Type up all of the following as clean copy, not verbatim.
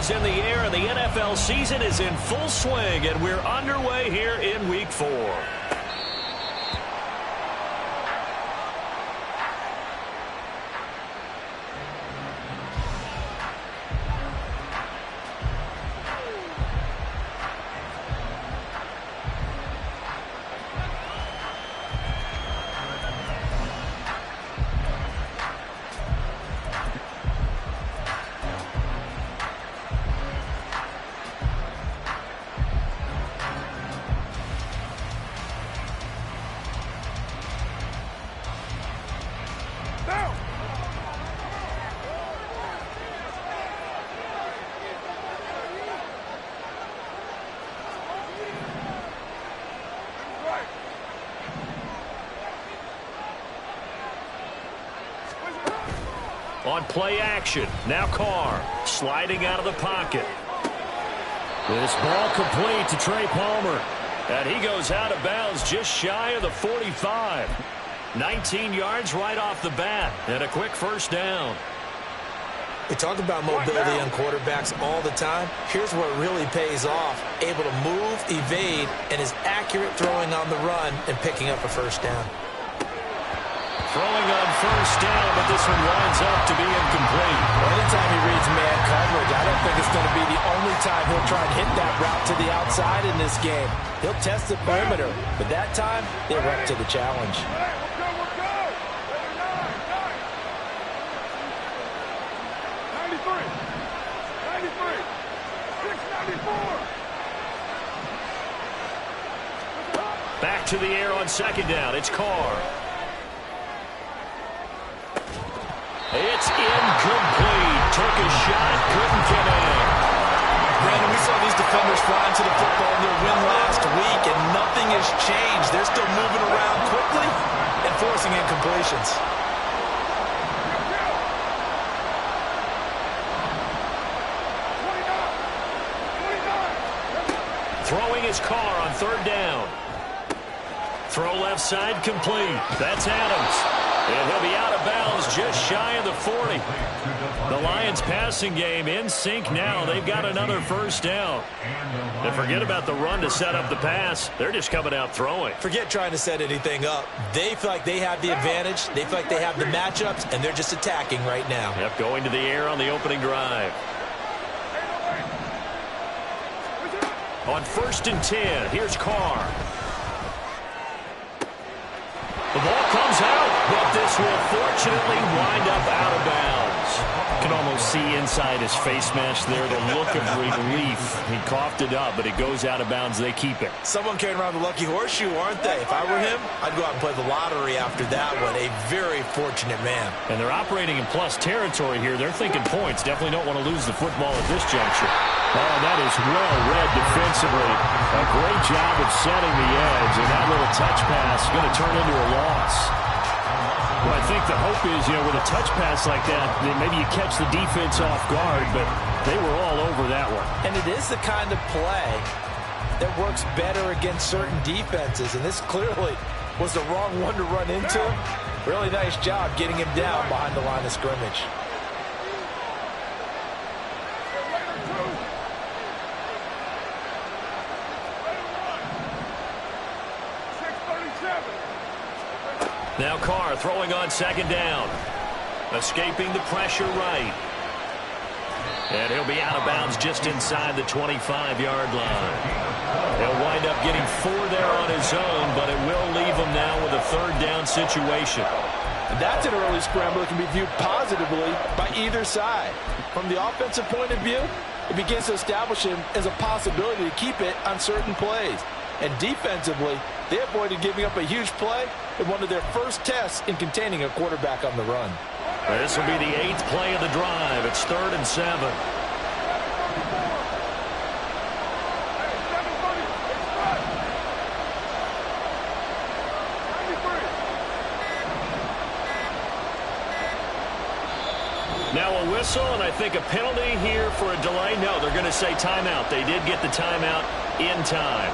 is in the air, and the NFL season is in full swing, and we're underway here in Week 4. On play action, now Carr sliding out of the pocket. This ball complete to Trey Palmer. And he goes out of bounds just shy of the 45. 19 yards right off the bat, and a quick first down. We talk about mobility on quarterbacks all the time. Here's where it really pays off. Able to move, evade, and is accurate throwing on the run and picking up a first down. Throwing on first down, but this one winds up to be incomplete. Well, anytime he reads man coverage, I don't think it's going to be the only time he'll try and hit that route to the outside in this game. He'll test the perimeter, but that time, they were up to the challenge. Back to the air on second down. It's Carr. It's incomplete. Took a shot, couldn't connect. Brandon, we saw these defenders flying to the football in their win last week, and nothing has changed. They're still moving around quickly and forcing incompletions. Throwing his Carr on third down. Throw left side complete. That's Adams. And he'll be out of bounds just shy of the 40. The Lions passing game in sync now. They've got another first down. And forget about the run to set up the pass. They're just coming out throwing. Forget trying to set anything up. They feel like they have the advantage. They feel like they have the matchups, and they're just attacking right now. Yep, going to the air on the opening drive. On 1st and 10, here's Carr. The ball comes out, but this will fortunately wind up out of bounds. You can almost see inside his face mask there the look of relief. He coughed it up, but it goes out of bounds. They keep it. Someone carrying around the lucky horseshoe, aren't they? If I were him, I'd go out and play the lottery after that one. A very fortunate man. And they're operating in plus territory here. They're thinking points. Definitely don't want to lose the football at this juncture. Oh, that is well read defensively. A great job of setting the edge, and that little touch pass is going to turn into a loss. Well, I think the hope is, with a touch pass like that, maybe you catch the defense off guard, but they were all over that one. And it is the kind of play that works better against certain defenses, and this clearly was the wrong one to run into. Really nice job getting him down behind the line of scrimmage. Now Carr throwing on second down. Escaping the pressure right. And he'll be out of bounds just inside the 25-yard line. He'll wind up getting 4 there on his own, but it will leave him now with a third down situation. And that's an early scramble that can be viewed positively by either side. From the offensive point of view, it begins to establish him as a possibility to keep it on certain plays. And defensively, they avoided giving up a huge play in one of their first tests in containing a quarterback on the run. This will be the 8th play of the drive. It's 3rd and 7. Now a whistle, and I think a penalty here for a delay. No, they're going to say timeout. They did get the timeout in time.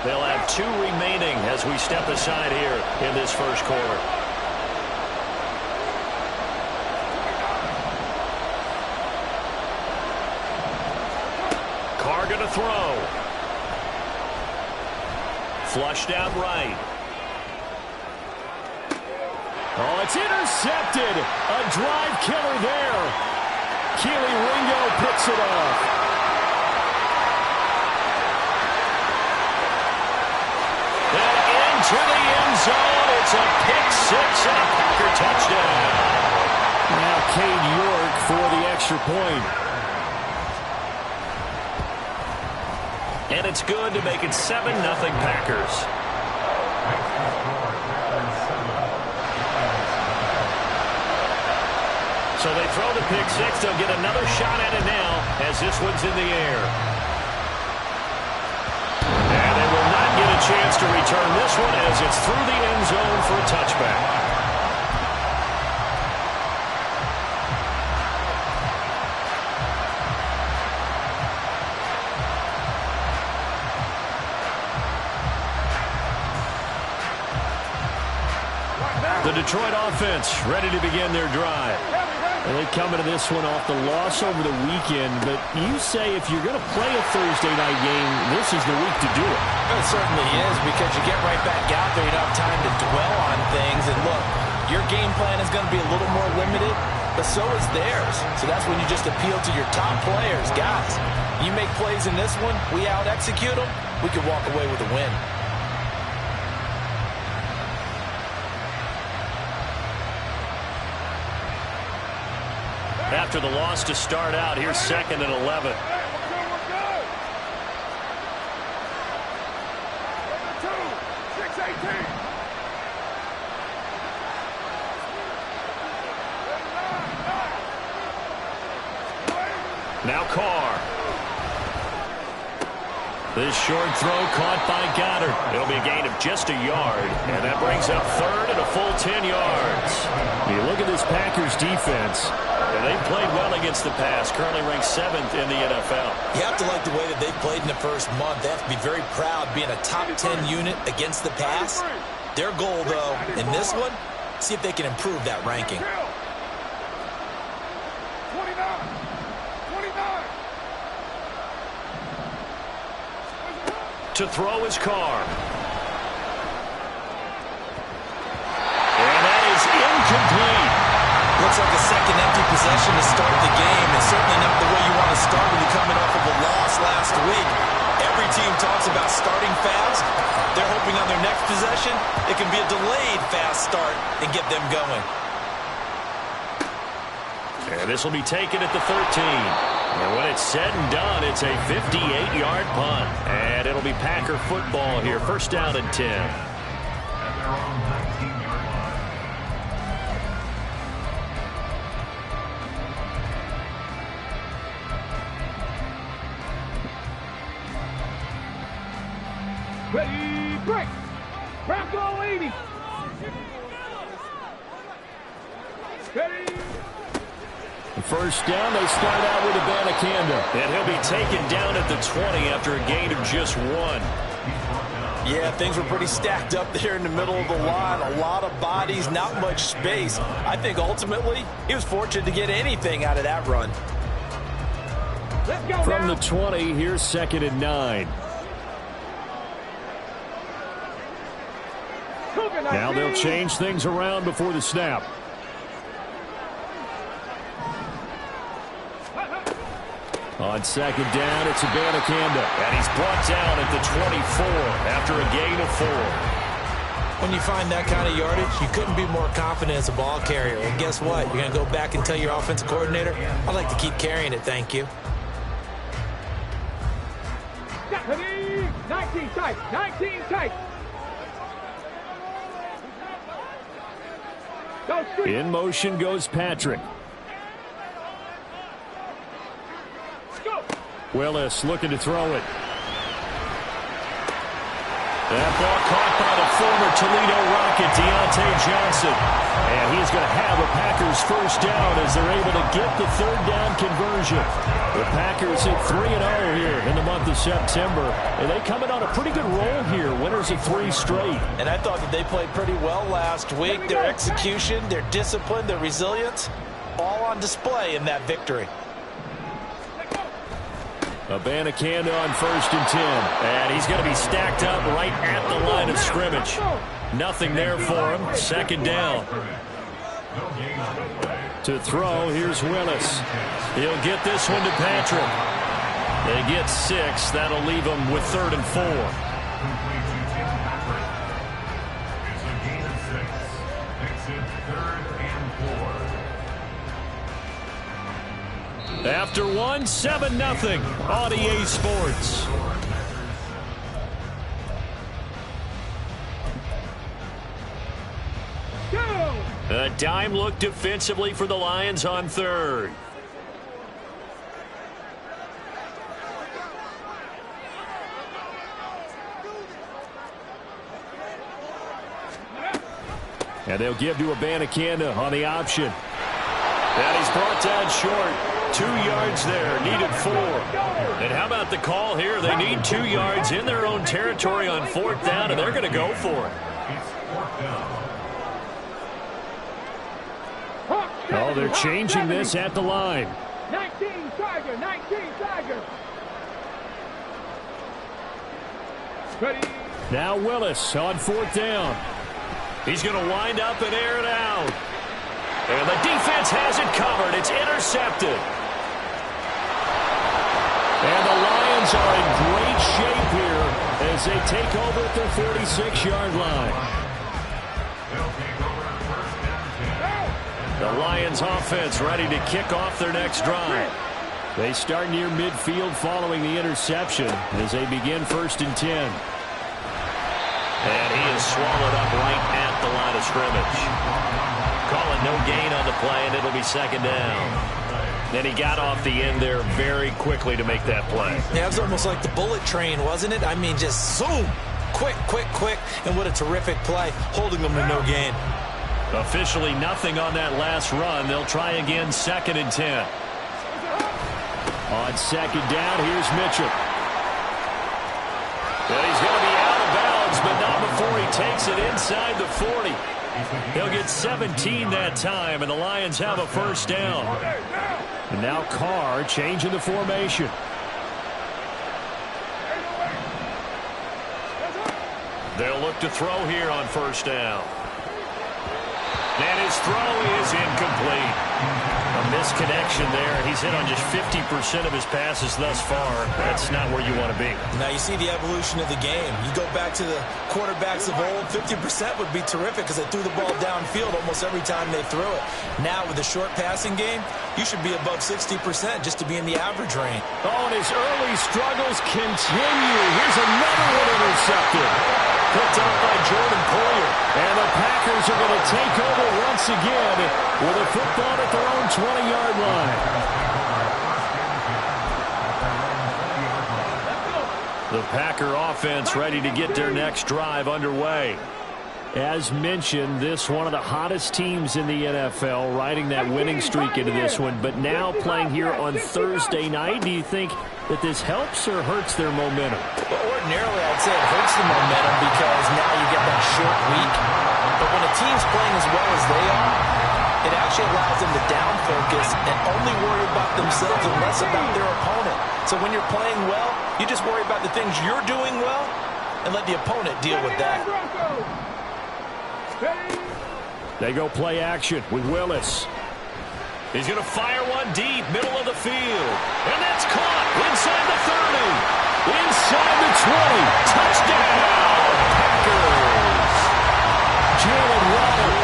They'll have 2 remaining as we step aside here in this first quarter. going to throw. Flushed out right. Oh, it's intercepted. A drive killer there. Keely Ringo picks it off. And into the end zone. It's a pick six and a Packer touchdown. Now Cade York for the extra point. And it's good to make it 7-0 Packers. So they throw the pick six. They'll get another shot at it now as this one's in the air. And they will not get a chance to return this one as it's through the end zone for a touchback. The Detroit offense ready to begin their drive. And they come into this one off the loss over the weekend, but you say if you're going to play a Thursday night game, this is the week to do it. It certainly is, because you get right back out there. You don't have time to dwell on things. And look, your game plan is going to be a little more limited, but so is theirs. So that's when you just appeal to your top players. Guys, you make plays in this one, we out-execute them, we could walk away with a win. After the loss to start out, here's 2nd and 11. Now Carr. This short throw caught by Goddard. It'll be a gain of just a yard, and that brings up 3rd and a full 10 yards. You look at this Packers defense, and they've played well against the pass, currently ranked 7th in the NFL. You have to like the way that they've played in the first month. They have to be very proud being a top 10 unit against the pass. Their goal, though, in this one, see if they can improve that ranking. To throw his Carr. And that is incomplete. Looks like a second empty possession to start the game, and certainly not the way you want to start when you're coming off of a loss last week. Every team talks about starting fast. They're hoping on their next possession it can be a delayed fast start and get them going. And this will be taken at the 13. And when it's said and done, it's a 58-yard punt. And it'll be Packer football here. 1st down and 10. Ready, break. Bronco 80. Ready. First down, they start out with Abanikanda. And he'll be taken down at the 20 after a gain of just 1. Yeah, things were pretty stacked up there in the middle of the line. A lot of bodies, not much space. I think ultimately he was fortunate to get anything out of that run. Let's go From now. the 20, here's 2nd and 9. Now they'll change things around before the snap. On 2nd down, it's Abanikanda. And he's brought down at the 24 after a gain of 4. When you find that kind of yardage, you couldn't be more confident as a ball carrier. And guess what? You're going to go back and tell your offensive coordinator, I'd like to keep carrying it, thank you. 19 tight. 19 tight. In motion goes Patrick. Willis looking to throw it. That ball caught by the former Toledo Rocket, Deontay Johnson. And he's going to have a Packers 1st down as they're able to get the 3rd down conversion. The Packers hit 3-0 here in the month of September. And they come in on a pretty good roll here, winners of 3 straight. And I thought that they played pretty well last week. Their execution, their discipline, their resilience, all on display in that victory. Abanikanda on 1st and 10. And he's going to be stacked up right at the line of scrimmage. Nothing there for him. 2nd down. To throw, here's Willis. He'll get this one to Patrick. They get 6. That'll leave them with 3rd and 4. After 1, 7-0 on EA Sports. A dime look defensively for the Lions on 3rd. And they'll give to Abanikanda on the option. And he's brought down short. 2 yards there, needed 4. And how about the call here? They need 2 yards in their own territory on 4th down, and they're going to go for it. Oh, they're changing this at the line. 19 Tiger, 19 Tiger. Ready. Now Willis on 4th down. He's going to wind up and air it out. And the defense has it covered. It's intercepted. And the Lions are in great shape here as they take over at their 46-yard line. The Lions offense ready to kick off their next drive. They start near midfield following the interception as they begin 1st and 10. And he is swallowed up right at the line of scrimmage. Calling no gain on the play, and it'll be 2nd down. Then he got off the end there very quickly to make that play. Yeah, it was almost like the bullet train, wasn't it? I mean, just zoom. Quick, quick, quick. And what a terrific play, holding them to no gain. Officially nothing on that last run. They'll try again 2nd and 10. On 2nd down, here's Mitchell. And he's going to be out of bounds, but not before he takes it inside the 40. He'll get 17 that time, and the Lions have a 1st down. And now Carr changing the formation. They'll look to throw here on 1st down. And his throw is incomplete. A misconnection there, and he's hit on just 50% of his passes thus far. That's not where you want to be. Now you see the evolution of the game. You go back to the quarterbacks of old, 50% would be terrific because they threw the ball downfield almost every time they threw it. Now with the short passing game, you should be above 60% just to be in the average range. Oh, and his early struggles continue. Here's another one intercepted. Picked up by Jordan Poyer. And the Packers are going to take over once again with a football at their own 20-yard line. The Packer offense ready to get their next drive underway. As mentioned, this one of the hottest teams in the NFL, riding that winning streak into this one, but now playing here on Thursday night. Do you think that this helps or hurts their momentum? Well, ordinarily, I'd say it hurts the momentum because now you get that short week. But when a team's playing as well as they are, it actually allows them to down focus and only worry about themselves and less about their opponent. So when you're playing well, you just worry about the things you're doing well and let the opponent deal with that. They go play action with Willis. He's going to fire one deep, middle of the field. And that's caught inside the 30. Inside the 20. Touchdown, Packers. Jalen Waddle,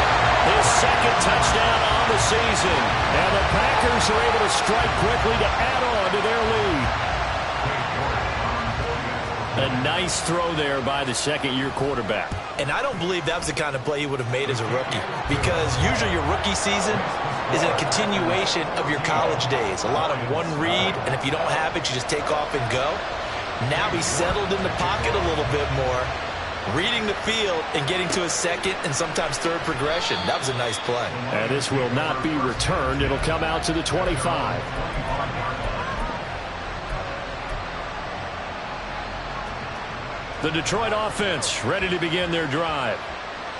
his 2nd touchdown on the season. And the Packers are able to strike quickly to add on to their lead. A nice throw there by the 2nd-year quarterback. And I don't believe that was the kind of play he would have made as a rookie, because usually your rookie season is a continuation of your college days. A lot of one read, and if you don't have it, you just take off and go. Now he's settled in the pocket a little bit more, reading the field and getting to his 2nd and sometimes 3rd progression. That was a nice play. And this will not be returned. It'll come out to the 25. The Detroit offense ready to begin their drive.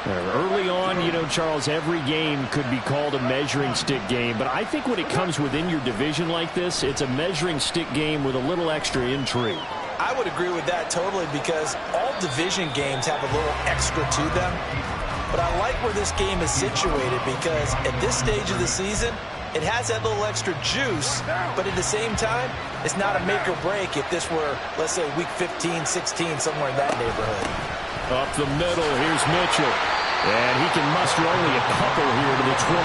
Early on, you know, Charles, every game could be called a measuring stick game. But I think when it comes within your division like this, it's a measuring stick game with a little extra intrigue. I would agree with that totally because all division games have a little extra to them. But I like where this game is situated because at this stage of the season, it has that little extra juice, but at the same time, it's not a make or break if this were, let's say, week 15, 16, somewhere in that neighborhood. Up the middle, here's Mitchell. And he can muster only a couple here to the 24.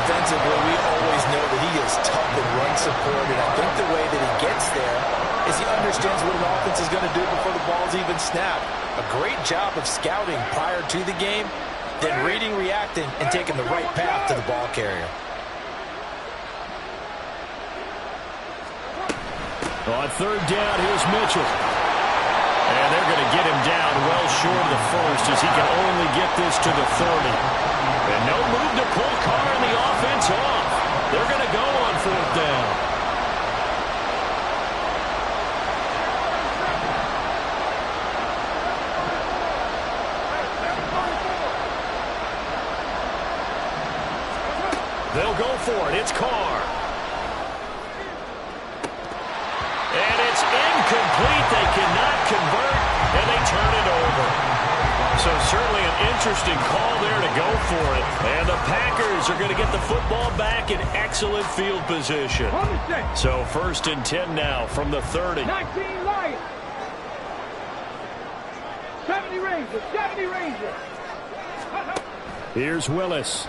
Defensively, we always know that he is tough and run support, and I think the way that he gets there is he understands what an offense is going to do before the ball's even snapped. A great job of scouting prior to the game, then reading, reacting, and taking the right path to the ball carrier. On third down, here's Mitchell. And they're going to get him down well short of the first as he can only get this to the 30. And no move to pull Carr and the offense off. They're going to go on fourth down. They'll go for it. It's Carr. And it's incomplete. They cannot convert, and they turn it over. So certainly an interesting call there to go for it. And the Packers are going to get the football back in excellent field position. So 1st and 10 now from the 30. 19 Lions. 70 Rangers. 70 Rangers. Here's Willis.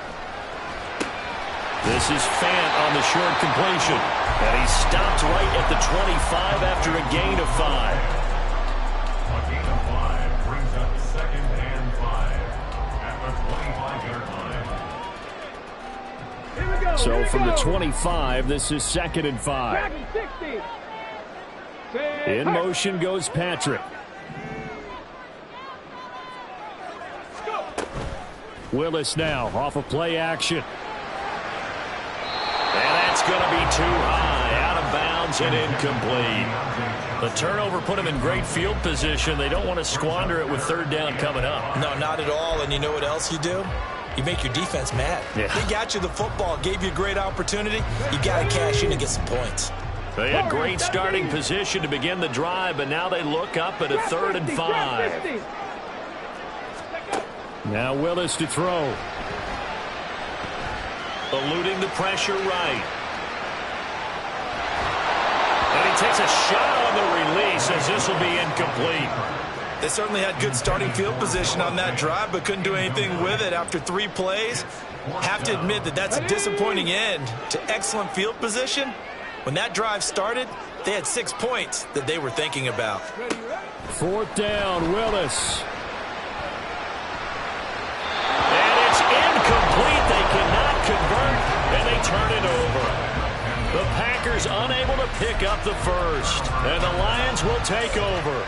This is Fant on the short completion. And he stopped right at the 25 after a gain of 5. A gain of 5 brings up 2nd and 5 at the 25-yard line. Here we go. So from the 25, this is 2nd and 5. 60. In motion goes Patrick. Willis now off of play action. And that's going to be too high, out of bounds and incomplete. The turnover put them in great field position. They don't want to squander it with 3rd down coming up. No, not at all. And you know what else you do? You make your defense mad. Yeah. They got you the football, gave you a great opportunity. You got to cash in and get some points. They had great starting position to begin the drive, but now they look up at a 3rd and 5. Now Willis to throw. Eluding the pressure right. And he takes a shot on the release as this will be incomplete. They certainly had good starting field position on that drive, but couldn't do anything with it after 3 plays. Have to admit that that's a disappointing end to excellent field position. When that drive started, they had 6 points that they were thinking about. 4th down, Willis. And it's incomplete. They cannot convert, and they turn it over. The Packers unable to pick up the first, and the Lions will take over.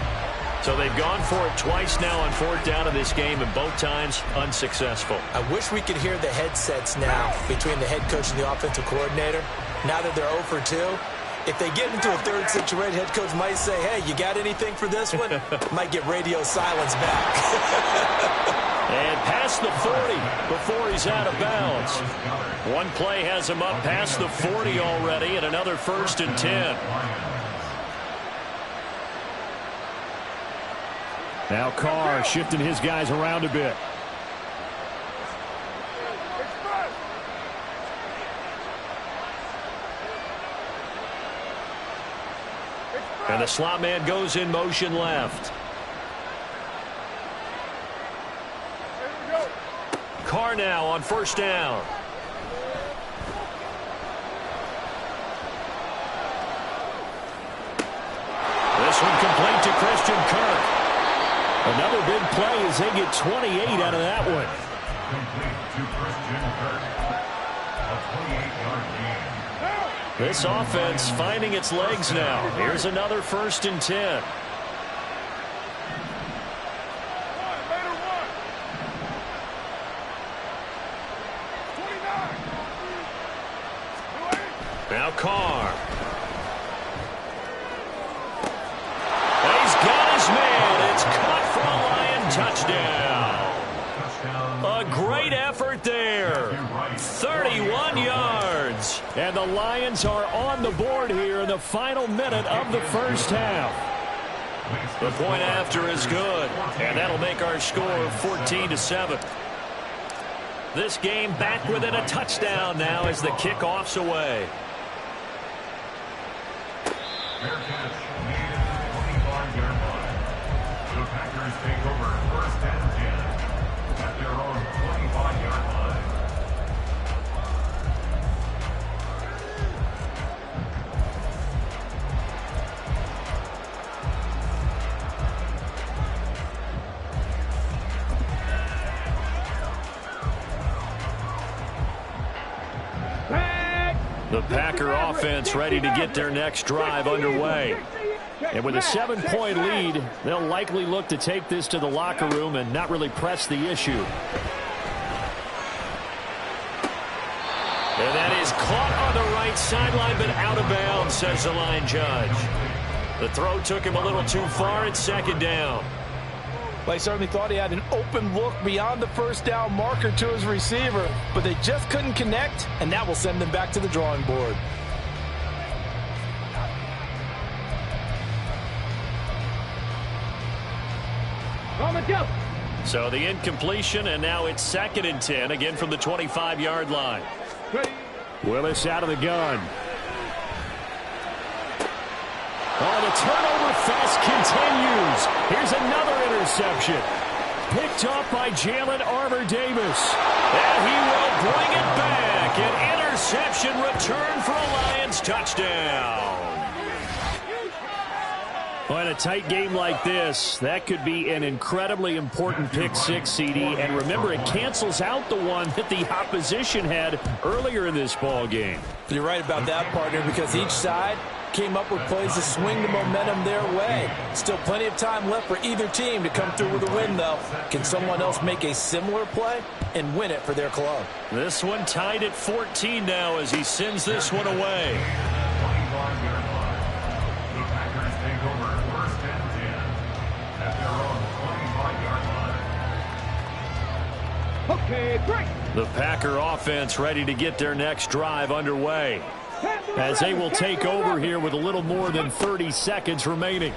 So they've gone for it twice now on 4th down in this game, and both times unsuccessful. I wish we could hear the headsets now between the head coach and the offensive coordinator. Now that they're 0 for 2, if they get into a 3rd situation, head coach might say, hey, you got anything for this one? Might get radio silence back. And past the 40 before he's out of bounds. One play has him up past the 40 already, and another 1st and 10. Now Carr shifting his guys around a bit. And the slot man goes in motion left. Carr now on 1st down. This one complete to Christian Kirk. Another big play as they get 28 out of that one. Complete to Christian Kirk. A 28-yard gain. This offense finding its legs now. Here's another 1st and 10. Now Carr. And he's got his man. It's caught for a Lion touchdown. And the Lions are on the board here in the final minute of the first half. The point after is good, and that'll make our score 14-7. This game back within a touchdown now as the kickoff's away. Fair catch made at the 25-yard line. The Packers take over 1st and 10 at their own 25-yard line. The Packer offense ready to get their next drive underway. And with a 7-point lead, they'll likely look to take this to the locker room and not really press the issue. And that is caught on the right sideline, but out of bounds, says the line judge. The throw took him a little too far. It's 2nd down. Well, he certainly thought he had an open look beyond the first down marker to his receiver, but they just couldn't connect, and that will send them back to the drawing board. So the incompletion, and now it's 2nd and 10, again from the 25-yard line. Willis out of the gun. Oh, the turnover fest continues. Here's another interception. Picked up by Jalen Armour-Davis. And he will bring it back. An interception return for a Lions touchdown. Well, in a tight game like this, that could be an incredibly important pick six, CD. And remember, it cancels out the one that the opposition had earlier in this ball game. You're right about that, partner, because each side came up with plays to swing the momentum their way. Still plenty of time left for either team to come through with a win, though. Can someone else make a similar play and win it for their club? This one tied at 14 now as he sends this one away. 25-yard line. The Packers take over 1st and 10 at their own 25-yard line. Okay, break. The Packer offense ready to get their next drive underway, as they will take over here with a little more than 30 seconds remaining.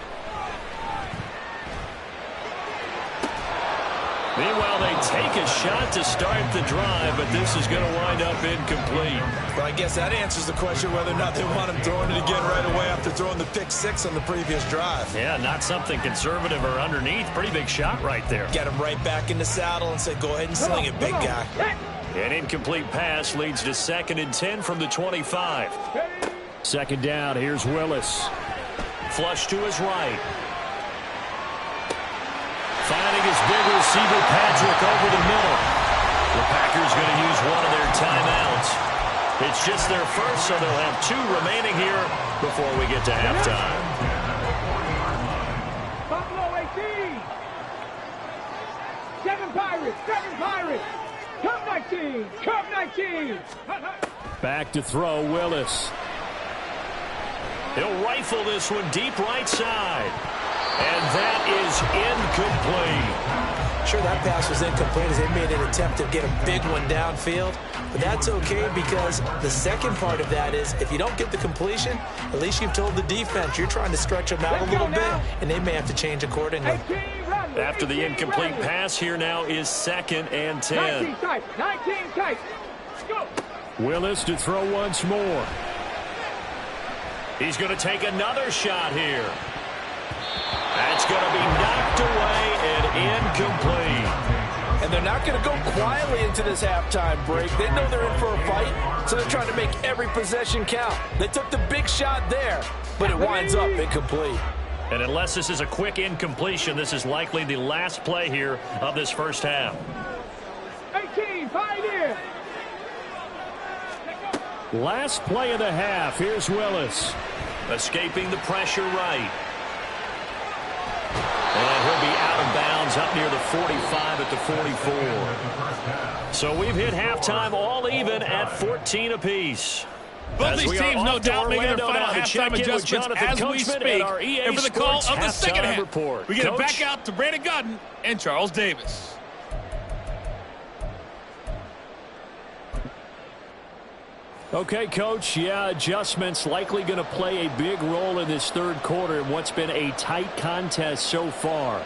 Meanwhile, they take a shot to start the drive, but this is going to wind up incomplete. Well, I guess that answers the question whether or not they want him throwing it again right away after throwing the pick six on the previous drive. Yeah, not something conservative or underneath. Pretty big shot right there. Get him right back in the saddle and say, go ahead and sling it, big guy. An incomplete pass leads to 2nd and 10 from the 25. 2nd down, here's Willis. Flush to his right. Finding his big receiver, Patrick, over the middle. The Packers going to use one of their timeouts. It's just their first, so they'll have 2 remaining here before we get to halftime. Buffalo 18. 7 Pirates. 7 Pirates. Come 19. Come 19. Back to throw, Willis. He'll rifle this one deep right side. And that is incomplete. Sure, that pass was incomplete as they made an attempt to get a big one downfield. But that's okay because the second part of that is if you don't get the completion, at least you've told the defense you're trying to stretch them out a little bit, and they may have to change accordingly. After the incomplete pass, here now is 2nd and 10. 19 tight. 19 tight. Go. Willis to throw once more. He's going to take another shot here. That's going to be knocked away and incomplete. And they're not going to go quietly into this halftime break. They know they're in for a fight, so they're trying to make every possession count. They took the big shot there, but it winds up incomplete. And unless this is a quick incompletion, this is likely the last play here of this first half. 18, Pioneer. Last play of the half. Here's Willis. Escaping the pressure right. And he'll be out of bounds up near the 45 at the 44. So we've hit halftime all even at 14 apiece. Both these teams, no doubt, making their final halftime adjustments as we speak. And for the call of the second half, we get it back out to Brandon Gaudin and Charles Davis. Okay, Coach, yeah, adjustments likely going to play a big role in this third quarter in what's been a tight contest so far.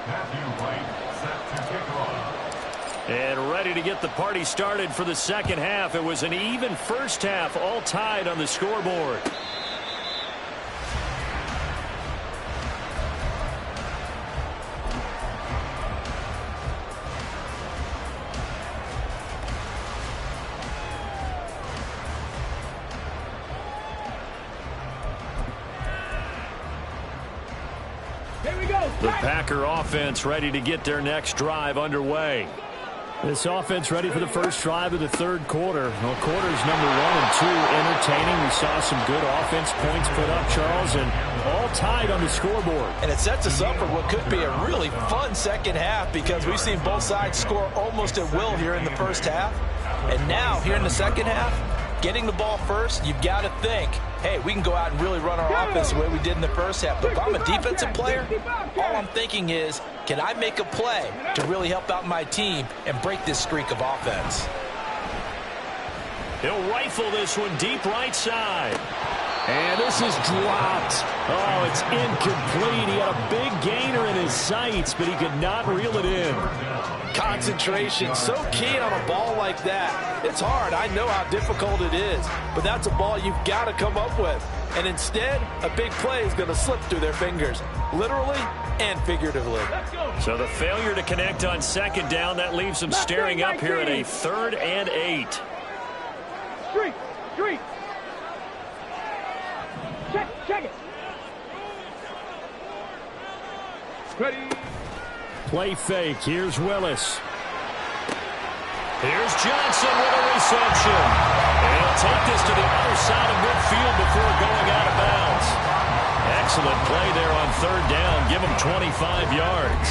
Matthew White set to kick off. And ready to get the party started for the second half. It was an even first half, all tied on the scoreboard. The Packer offense ready to get their next drive underway. This offense ready for the first drive of the third quarter. Well, quarters number 1 and 2 entertaining. We saw some good offense points put up, Charles, and all tied on the scoreboard. And it sets us up for what could be a really fun second half because we've seen both sides score almost at will here in the first half. And now, here in the second half, getting the ball first, you've got to think, hey, we can go out and really run our offense the way we did in the first half. But if I'm a defensive player, all I'm thinking is, can I make a play to really help out my team and break this streak of offense? He'll rifle this one deep right side. And this is dropped. Oh, it's incomplete. He had a big gainer in his sights, but he could not reel it in. Concentration, so keen on a ball like that. It's hard. I know how difficult it is, but that's a ball you've got to come up with. And instead, a big play is going to slip through their fingers, literally and figuratively. So the failure to connect on second down, that leaves them staring up here at a 3rd and 8. Street. Check it. Ready. Play fake. Here's Willis. Here's Johnson with a reception. And he'll take this to the other side of midfield before going out of bounds. Excellent play there on 3rd down. Give him 25 yards.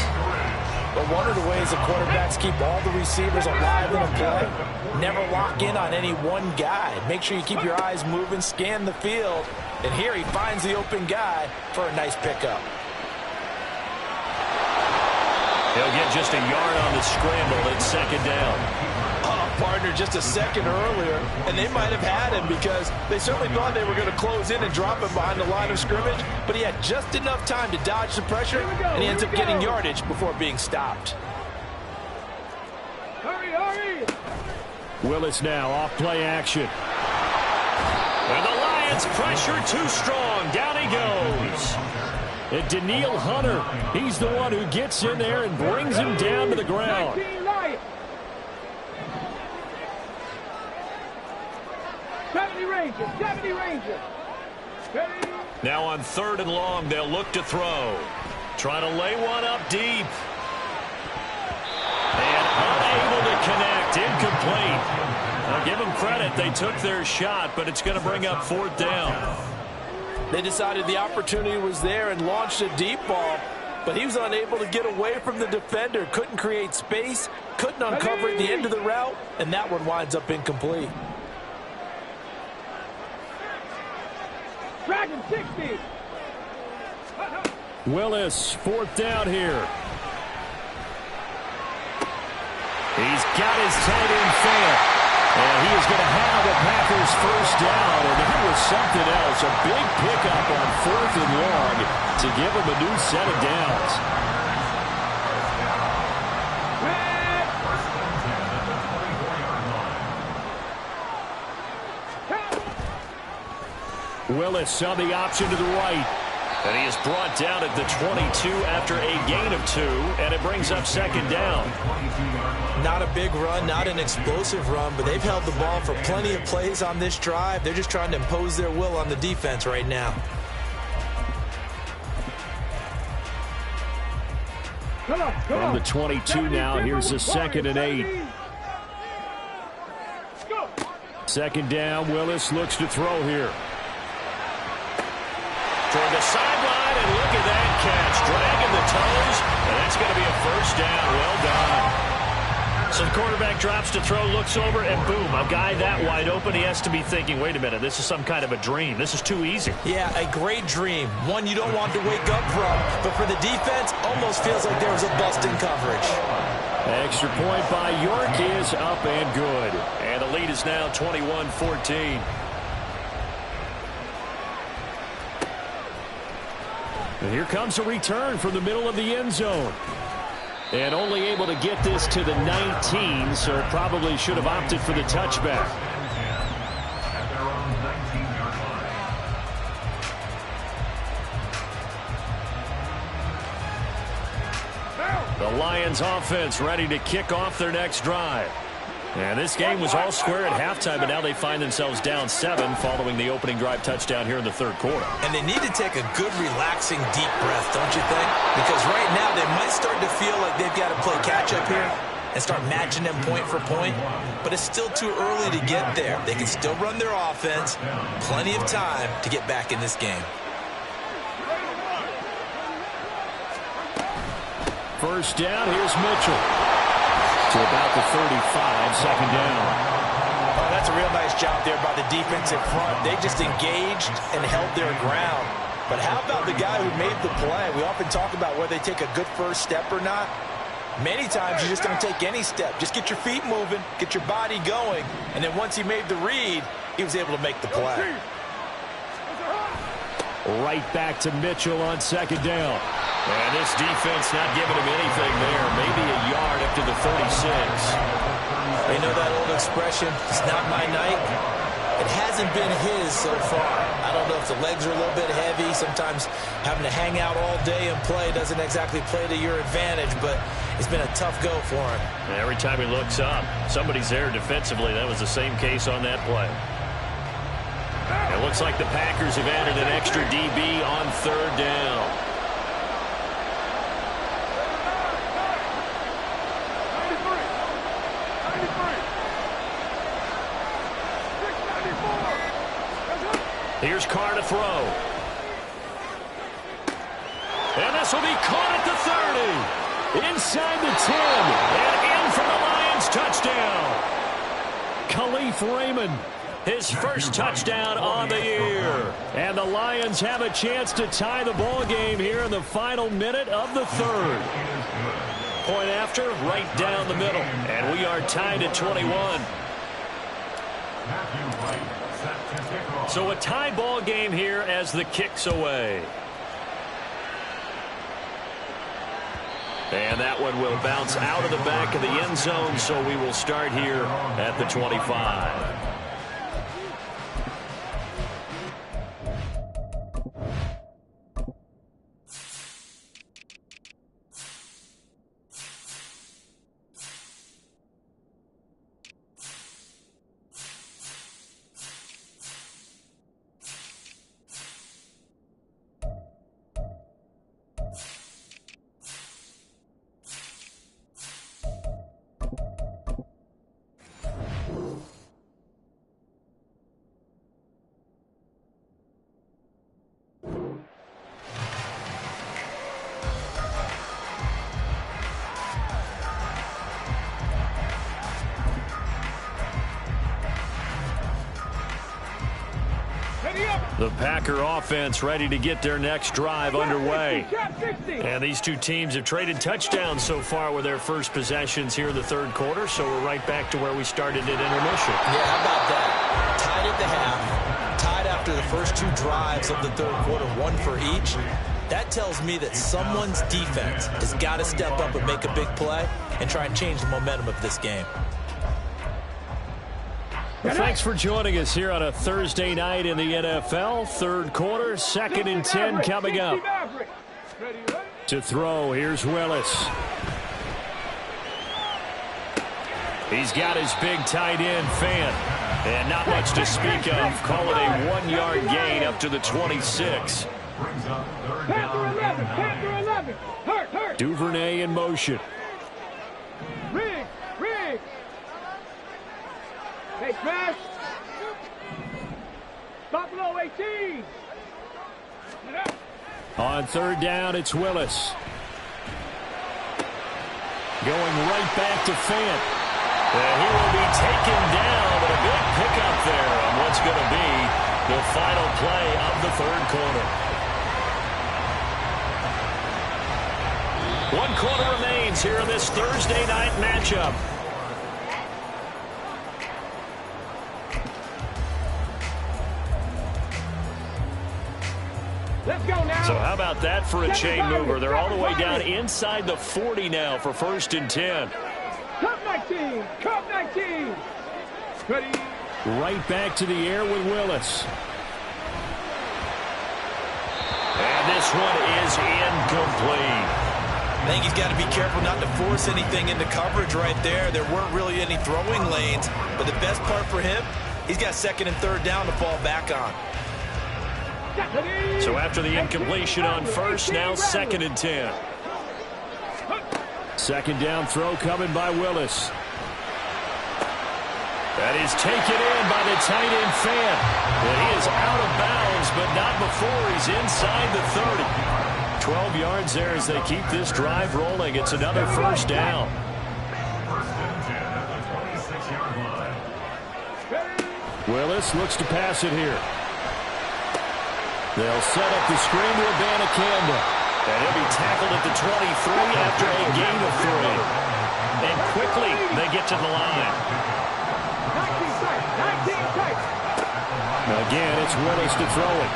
But one of the ways the quarterbacks keep all the receivers alive in a play, never lock in on any one guy. Make sure you keep your eyes moving, scan the field. And here he finds the open guy for a nice pickup. He'll get just a yard on the scramble at 2nd down. Oh, partner, just a second earlier, and they might have had him because they certainly thought they were going to close in and drop him behind the line of scrimmage, but he had just enough time to dodge the pressure, and he ends up getting yardage before being stopped. Hurry! Willis now off play action. And the Lions pressure too strong. Down he goes. And Danielle Hunter, he's the one who gets in there and brings him down to the ground. 70 Rangers. Ready. Now on 3rd and long, they'll look to throw. Trying to lay one up deep. And unable to connect. Incomplete. I'll give them credit. They took their shot, but it's going to bring up 4th down. They decided the opportunity was there and launched a deep ball, but he was unable to get away from the defender. Couldn't create space, couldn't uncover the end of the route, and that one winds up incomplete. Dragon 60. Willis, 4th down here. He's got his tight end fan. And he is going to have the Packers 1st down. And that was something else. A big pickup on 4th and long to give him a new set of downs. Willis on the option to the right. And he is brought down at the 22 after a gain of 2. And it brings up 2nd down. Not a big run, not an explosive run, but they've held the ball for plenty of plays on this drive. They're just trying to impose their will on the defense right now. From the 22 now, here's a 2nd and 8. 2nd down, Willis looks to throw here. Toward the sideline, and look at that catch. Dragging the toes, and that's going to be a 1st down. Well done. So the quarterback drops to throw, looks over, and boom, a guy that wide open, he has to be thinking, wait a minute, this is some kind of a dream. This is too easy. Yeah, a great dream. One you don't want to wake up from. But for the defense, almost feels like there was a bust in coverage. Extra point by York is up and good. And the lead is now 21-14. And here comes a return from the middle of the end zone. And only able to get this to the 19, so probably should have opted for the touchback. At their own 19-yard line. The Lions offense ready to kick off their next drive. And this game was all square at halftime, but now they find themselves down 7 following the opening drive touchdown here in the third quarter. And they need to take a good, relaxing, deep breath, don't you think? Because right now they might start to feel like they've got to play catch-up here and start matching them point for point. But it's still too early to get there. They can still run their offense. Plenty of time to get back in this game. First down, here's Mitchell. To about the 35, second down. Oh, that's a real nice job there by the defense in front. They just engaged and held their ground. But how about the guy who made the play? We often talk about whether they take a good first step or not. Many times you just don't take any step. Just get your feet moving, get your body going, and then once he made the read, he was able to make the play. Right back to Mitchell on second down. And this defense not giving him anything there. Maybe a yard up to the 36. You know that old expression, it's not my night? It hasn't been his so far. I don't know if the legs are a little bit heavy. Sometimes having to hang out all day and play doesn't exactly play to your advantage, but it's been a tough go for him. And every time he looks up, somebody's there defensively. That was the same case on that play. It looks like the Packers have added an extra DB on third down. Here's Carr to throw. And this will be caught at the 30. Inside the 10. And in for the Lions touchdown. Khalif Raymond, his first touchdown on the year. And the Lions have a chance to tie the ball game here in the final minute of the third. Point after, right down the middle. And we are tied at 21. So a tie ball game here as the kick's away. And that one will bounce out of the back of the end zone, so we will start here at the 25. The Packer offense ready to get their next drive underway. And these two teams have traded touchdowns so far with their first possessions here in the third quarter, so we're right back to where we started at intermission. Yeah, how about that? Tied at the half, tied after the first two drives of the third quarter, one for each. That tells me that someone's defense has got to step up and make a big play and try and change the momentum of this game. Well, thanks for joining us here on a Thursday night in the NFL. Third quarter, 2nd and 10 coming up. To throw, here's Willis. He's got his big tight end, Fant. And not much to speak of. Call it a 1-yard gain up to the 26. Panther 11. Hurt. Duvernay in motion. Riggs. Hey, smash. Buffalo 18. On third down, it's Willis. Going right back to Fant. And he will be taken down, but a big pickup there on what's going to be the final play of the third quarter. 1 quarter remains here in this Thursday night matchup. Let's go now. So how about that for a chain mover? They're all the way down inside the 40 now for 1st and 10. Cup 19. Cup 19. Ready. Right back to the air with Willis. And this one is incomplete. I think he's got to be careful not to force anything into coverage right there. There weren't really any throwing lanes, but the best part for him, he's got 2nd and 3rd down to fall back on. So after the incompletion on 1st, now 2nd and 10. 2nd down throw coming by Willis. That is taken in by the tight end Fan. And he is out of bounds, but not before he's inside the 30. 12 yards there as they keep this drive rolling. It's another 1st down. 1st and 10 at the 26-yard line. Willis looks to pass it here. They'll set up the screen to Abanikanda. And he'll be tackled at the 23 after a gain of 3. And quickly they get to the line. 19 tight. Again, it's Willis to throw it.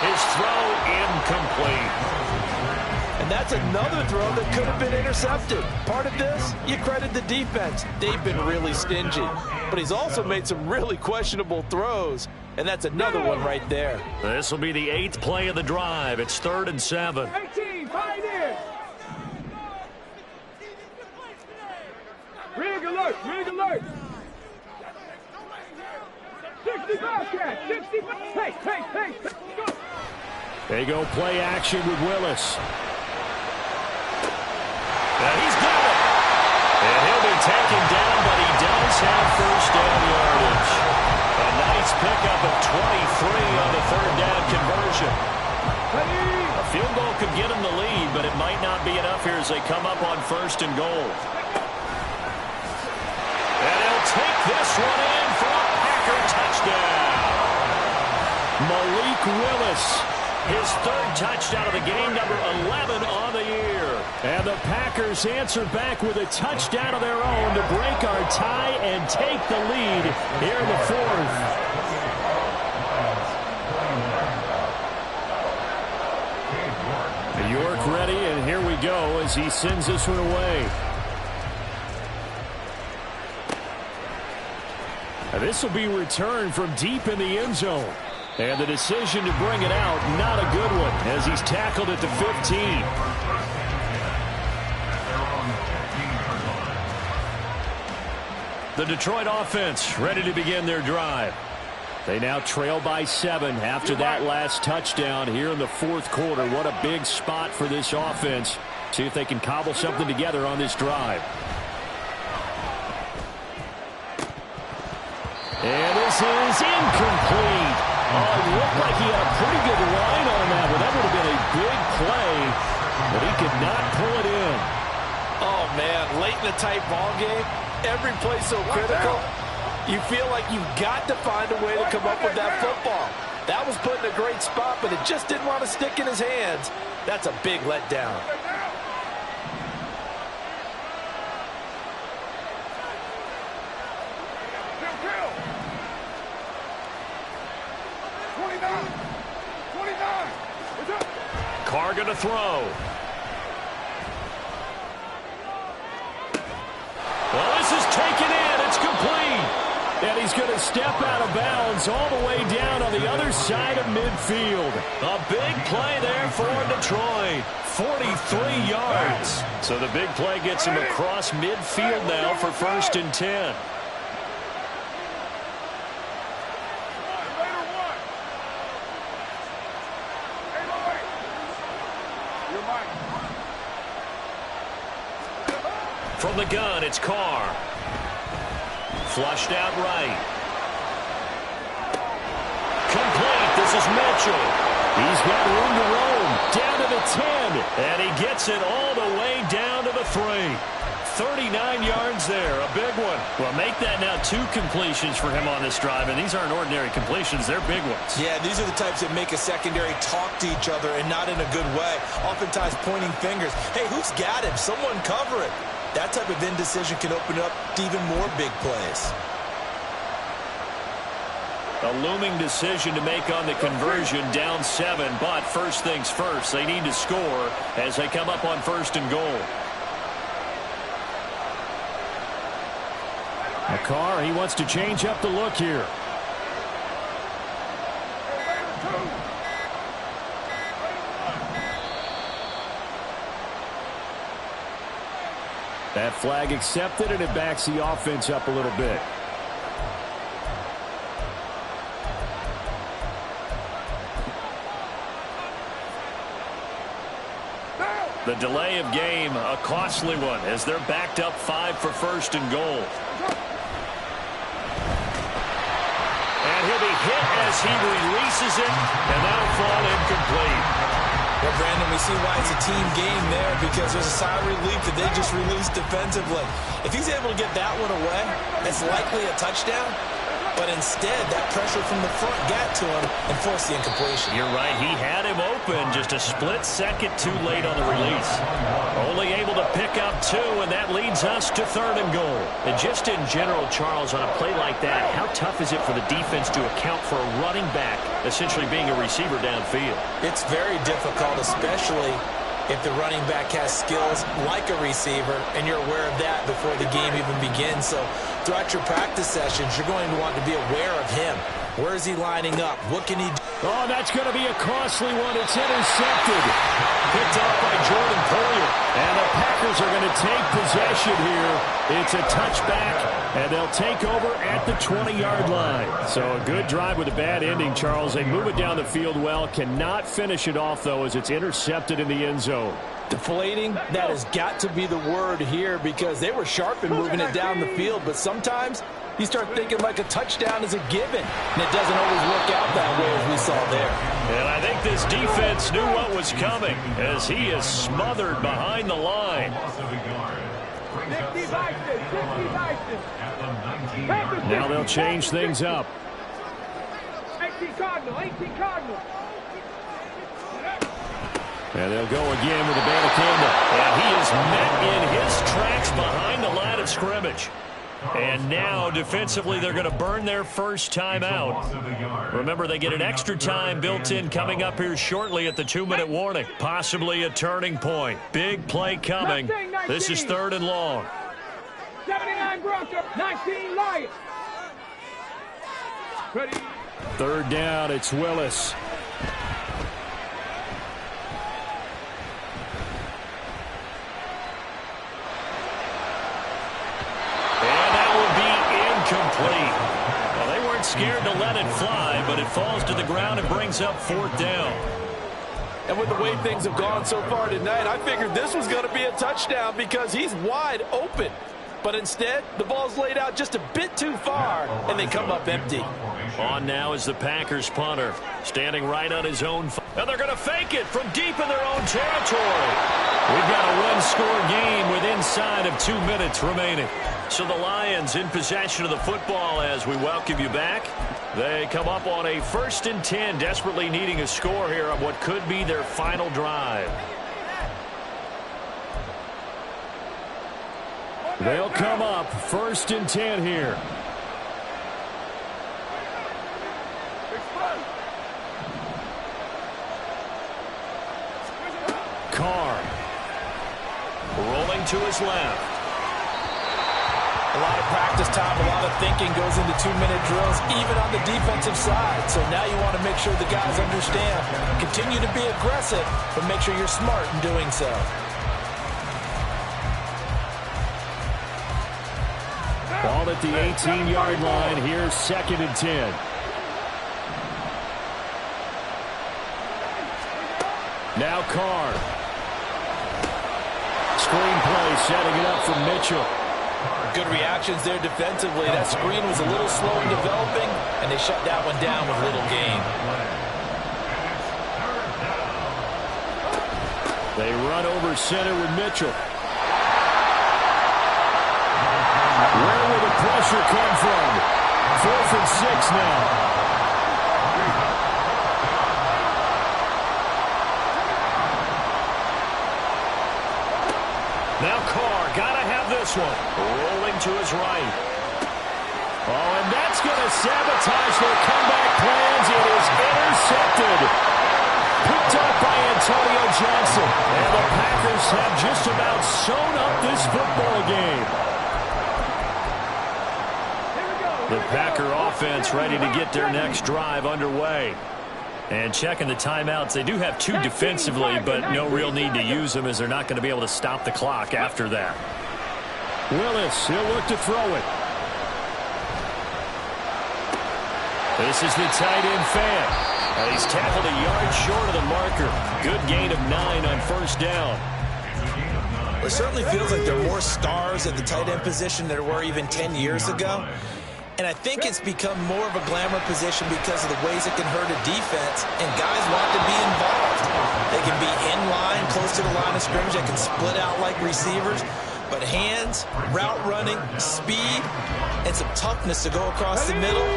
His throw incomplete. And that's another throw that could have been intercepted. Part of this, you credit the defense. They've been really stingy. But he's also made some really questionable throws. And that's another one right there. This will be the 8th play of the drive. It's 3rd and 7. 18, fight in. Rig alert, rig alert. 60 Bobcat, 60 Hey, go. They go play action with Willis. And he's got it. And he'll be taken down, but he does have 1st down yardage. A nice pickup of 23 on the 3rd down conversion. A field goal could get him the lead, but it might not be enough here as they come up on 1st and goal. And he'll take this one in for a Packer touchdown. Malik Willis, his 3rd touchdown of the game, number 11 on the year. And the Packers answer back with a touchdown of their own to break our tie and take the lead here in the 4th. York ready, and here we go as he sends this one away. And this will be returned from deep in the end zone. And the decision to bring it out, not a good one, as he's tackled at the 15. The Detroit offense ready to begin their drive. They now trail by 7 after that last touchdown here in the 4th quarter. What a big spot for this offense. See if they can cobble something together on this drive. And this is incomplete. Oh, it looked like he had a pretty good line on that, but that would have been a big play, but he could not pull it in. Oh, man, late in the tight ball game, every play so critical. You feel like you've got to find a way to come up with that football. That was put in a great spot, but it just didn't want to stick in his hands. That's a big letdown. Carr going to throw. Well, this is taken in. It's complete. And he's going to step out of bounds all the way down on the other side of midfield. A big play there for Detroit. 43 yards. So the big play gets him across midfield now for 1st and 10. From the gun, it's Carr. Flushed out right. Complete. This is Mitchell. He's got room to roam. Down to the 10. And he gets it all the way down to the 3. 39 yards there, a big one. Well, make that now 2 completions for him on this drive, and these aren't ordinary completions. They're big ones. Yeah, these are the types that make a secondary talk to each other and not in a good way. Oftentimes pointing fingers. Hey, who's got him? Someone cover it. That type of indecision can open up to even more big plays. A looming decision to make on the conversion, down 7, but first things first, they need to score as they come up on 1st and goal. McCarr, he wants to change up the look here. That flag accepted, and it backs the offense up a little bit. The delay of game, a costly one, as they're backed up 5 for 1st and goal. And he'll be hit as he releases it, and that'll fall incomplete. Well, Brandon, we see why it's a team game there, because there's a sigh of relief that they just released defensively. If he's able to get that one away, it's likely a touchdown. But instead, that pressure from the front got to him and forced the incompletion. You're right. He had him open, just a split second too late on the release. Only able to pick up 2, and that leads us to 3rd and goal. And just in general, Charles, on a play like that, how tough is it for the defense to account for a running back essentially being a receiver downfield? It's very difficult, especially if the running back has skills like a receiver, and you're aware of that before the game even begins. So throughout your practice sessions, you're going to want to be aware of him. Where is he lining up? What can he do? Oh, that's going to be a costly one. It's intercepted. Picked off by Jordan Poyer. And the Packers are going to take possession here. It's a touchback, and they'll take over at the 20-yard line. So a good drive with a bad ending, Charles. They move it down the field well. Cannot finish it off, though, as it's intercepted in the end zone. Deflating, that has got to be the word here, because they were sharp in moving it down the field, but sometimes you start thinking like a touchdown is a given, and it doesn't always work out that way as we saw there. And I think this defense knew what was coming as he is smothered behind the line. Now they'll change things up. 18 Cardinal, 18 Cardinal. And they'll go again with a Banacanda. And he is met in his tracks behind the line of scrimmage. And now, defensively, they're going to burn their first time out. Remember, they get an extra time built in coming up here shortly at the 2-minute warning. Possibly a turning point. Big play coming. This is 3rd and long. 79 Broncos, 19 Lions. Ready. 3rd down, it's Willis. Well, they weren't scared to let it fly, but it falls to the ground and brings up 4th down. And with the way things have gone so far tonight, I figured this was going to be a touchdown because he's wide open. But instead, the ball's laid out just a bit too far, and they come up empty. On now is the Packers punter, standing right on his own. And they're going to fake it from deep in their own territory. We've got a one-score game with inside of 2 minutes remaining. So the Lions in possession of the football as we welcome you back. They come up on a 1st and 10, desperately needing a score here on what could be their final drive. They'll come up 1st and 10 here. Carr rolling to his left. A lot of practice time, a lot of thinking goes into 2-minute drills, even on the defensive side. So now you want to make sure the guys understand. Continue to be aggressive, but make sure you're smart in doing so. Ball at the 18-yard line. Here's 2nd and 10. Now Carr. Screen play, setting it up for Mitchell. Good reactions there defensively. That screen was a little slow in developing, and they shut that one down with little gain. They run over center with Mitchell. pressure come from? 4th and 6 now. Now Carr, gotta have this one. Rolling to his right. Oh, and that's going to sabotage their comeback plans. It is intercepted. Picked up by Antonio Johnson. And the Packers have just about sewn up this football game. The Packer offense ready to get their next drive underway. And checking the timeouts, they do have 2 defensively, but no real need to use them as they're not going to be able to stop the clock after that. Willis, he'll look to throw it. This is the tight end Fant. He's tackled a yard short of the marker. Good gain of 9 on 1st down. It certainly feels like there are more stars at the tight end position than there were even 10 years ago. And I think it's become more of a glamour position because of the ways it can hurt a defense, and guys want to be involved. They can be in line, close to the line of scrimmage. They can split out like receivers. But hands, route running, speed, and some toughness to go across the middle,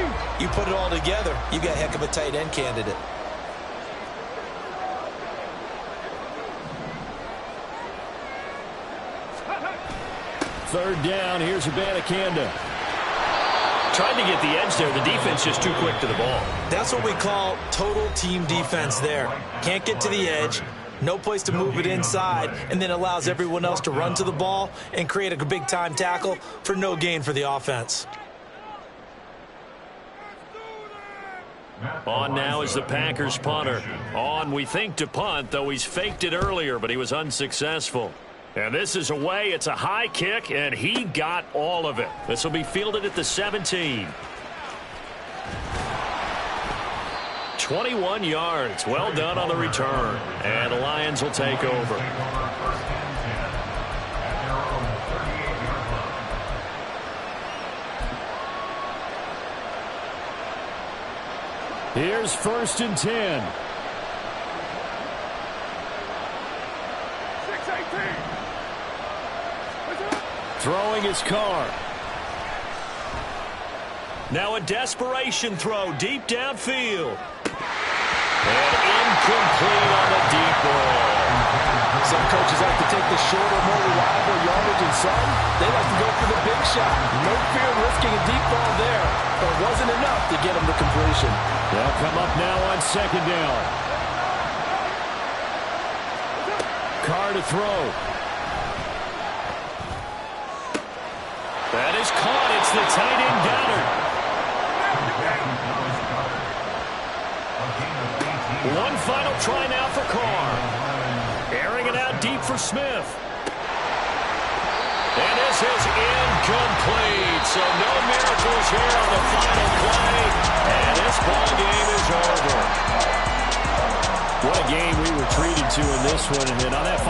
you put it all together, you got a heck of a tight end candidate. Third down, here's Abanikanda. Trying to get the edge there. The defense just too quick to the ball. That's what we call total team defense there. Can't get to the edge, no place to move it inside, and then allows everyone else to run to the ball and create a big-time tackle for no gain for the offense. On now is the Packers punter. On, we think, to punt, though he's faked it earlier, but he was unsuccessful. And this is away. It's a high kick, and he got all of it. This will be fielded at the 17. 21 yards. Well done on the return. And the Lions will take over. Here's 1st and 10. 6-18. Throwing his Carr. Now a desperation throw deep downfield. And incomplete on the deep ball. Some coaches like to take the shorter, more reliable yardage, and some, they like to go for the big shot. No fear of risking a deep ball there, but it wasn't enough to get them to completion. They'll come up now on 2nd down. Carr to throw. That is caught. It's the tight end Goddard. One final try now for Carr. Airing it out deep for Smith. And this is incomplete. So no miracles here on the final play. And this ball game is over. What a game we were treated to in this one. And then on that